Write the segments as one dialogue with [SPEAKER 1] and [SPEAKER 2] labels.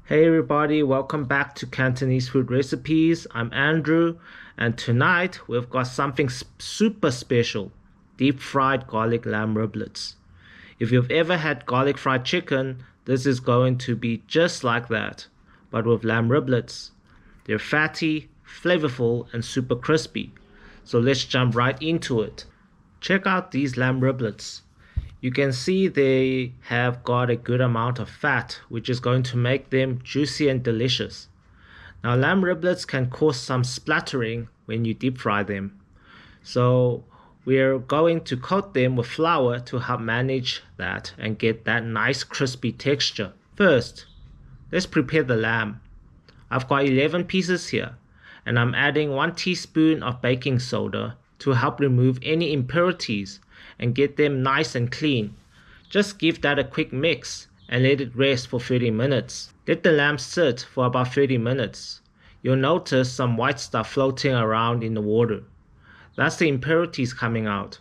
[SPEAKER 1] Hey everybody, welcome back to Cantonese Food Recipes. I'm Andrew, and tonight we've got something super special, deep fried garlic lamb riblets. If you've ever had garlic fried chicken, this is going to be just like that, but with lamb riblets. They're fatty, flavorful, and super crispy. So let's jump right into it. Check out these lamb riblets. You can see they have got a good amount of fat, which is going to make them juicy and delicious. Now, lamb riblets can cause some splattering when you deep fry them. So we're going to coat them with flour to help manage that and get that nice crispy texture. First, let's prepare the lamb. I've got 11 pieces here, and I'm adding 1 teaspoon of baking soda to help remove any impurities and get them nice and clean. Just give that a quick mix and let it rest for 30 minutes. Let the lamb sit for about 30 minutes. You'll notice some white stuff floating around in the water. That's the impurities coming out.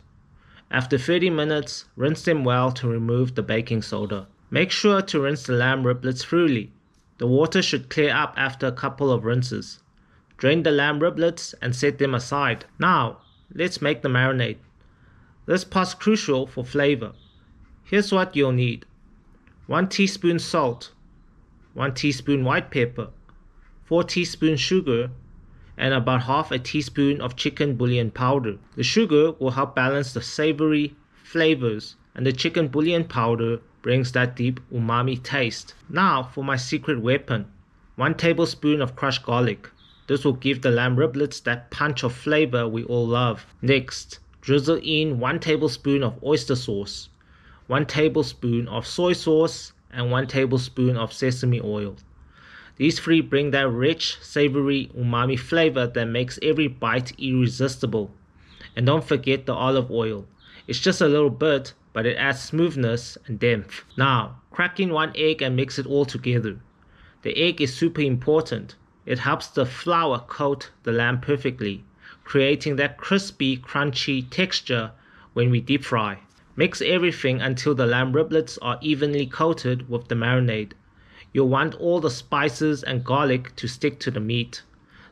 [SPEAKER 1] After 30 minutes, rinse them well to remove the baking soda. Make sure to rinse the lamb riblets thoroughly. The water should clear up after a couple of rinses. Drain the lamb riblets and set them aside. Now, let's make the marinade. This part's crucial for flavor. Here's what you'll need. 1 teaspoon salt, 1 teaspoon white pepper, 4 teaspoons sugar, and about half a teaspoon of chicken bouillon powder. The sugar will help balance the savory flavors, and the chicken bouillon powder brings that deep umami taste. Now for my secret weapon, 1 tablespoon of crushed garlic. This will give the lamb riblets that punch of flavor we all love. Next, drizzle in 1 tablespoon of oyster sauce, 1 tablespoon of soy sauce, and 1 tablespoon of sesame oil. These 3 bring that rich, savory umami flavor that makes every bite irresistible. And don't forget the olive oil. It's just a little bit, but it adds smoothness and depth. Now, crack in 1 egg and mix it all together. The egg is super important. It helps the flour coat the lamb perfectly, creating that crispy, crunchy texture when we deep fry. Mix everything until the lamb riblets are evenly coated with the marinade. You'll want all the spices and garlic to stick to the meat.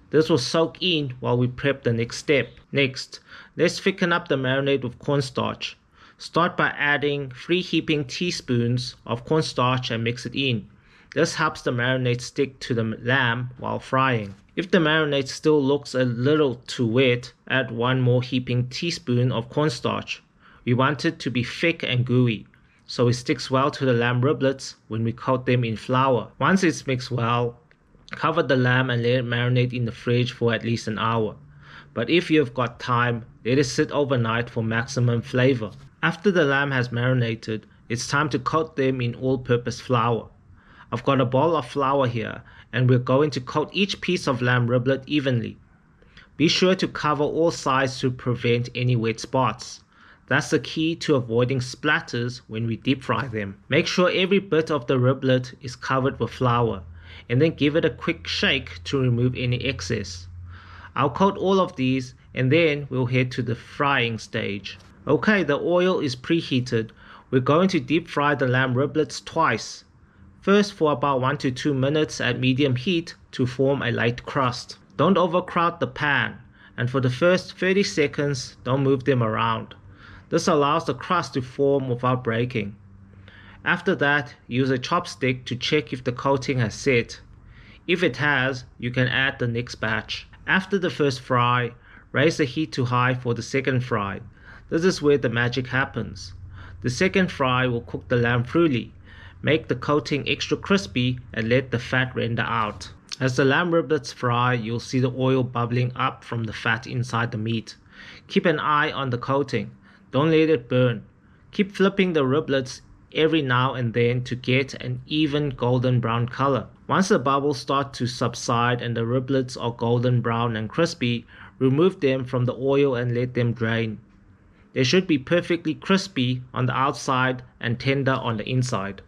[SPEAKER 1] This will soak in while we prep the next step. Next, let's thicken up the marinade with cornstarch. Start by adding 3 heaping teaspoons of cornstarch and mix it in. This helps the marinade stick to the lamb while frying. If the marinade still looks a little too wet, add 1 more heaping teaspoon of cornstarch. We want it to be thick and gooey, so it sticks well to the lamb riblets when we coat them in flour. Once it's mixed well, cover the lamb and let it marinate in the fridge for at least an hour. But if you've got time, let it sit overnight for maximum flavor. After the lamb has marinated, it's time to coat them in all-purpose flour. I've got a bowl of flour here, and we're going to coat each piece of lamb riblet evenly. Be sure to cover all sides to prevent any wet spots. That's the key to avoiding splatters when we deep fry them. Make sure every bit of the riblet is covered with flour, and then give it a quick shake to remove any excess. I'll coat all of these, and then we'll head to the frying stage. Okay, the oil is preheated. We're going to deep fry the lamb riblets twice. First for about 1 to 2 minutes at medium heat to form a light crust. Don't overcrowd the pan, and for the first 30 seconds, don't move them around. This allows the crust to form without breaking. After that, use a chopstick to check if the coating has set. If it has, you can add the next batch. After the first fry, raise the heat to high for the second fry. This is where the magic happens. The second fry will cook the lamb thoroughly. Make the coating extra crispy and let the fat render out. As the lamb riblets fry, you'll see the oil bubbling up from the fat inside the meat. Keep an eye on the coating. Don't let it burn. Keep flipping the riblets every now and then to get an even golden brown color. Once the bubbles start to subside and the riblets are golden brown and crispy, remove them from the oil and let them drain. They should be perfectly crispy on the outside and tender on the inside.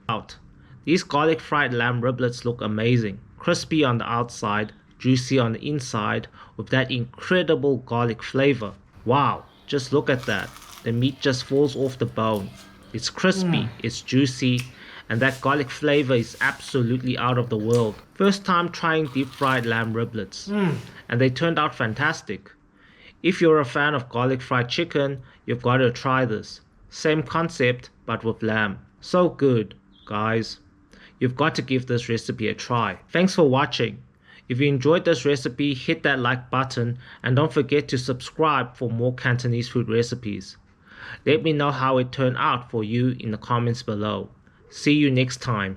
[SPEAKER 1] These garlic fried lamb riblets look amazing. Crispy on the outside, juicy on the inside, with that incredible garlic flavor. Wow, just look at that. The meat just falls off the bone. It's crispy, it's juicy, and that garlic flavor is absolutely out of the world. First time trying deep fried lamb riblets, and they turned out fantastic. If you're a fan of garlic fried chicken, you've got to try this. Same concept, but with lamb. So good, guys. You've got to give this recipe a try. Thanks for watching. If you enjoyed this recipe, hit that like button and don't forget to subscribe for more Cantonese food recipes. Let me know how it turned out for you in the comments below. See you next time.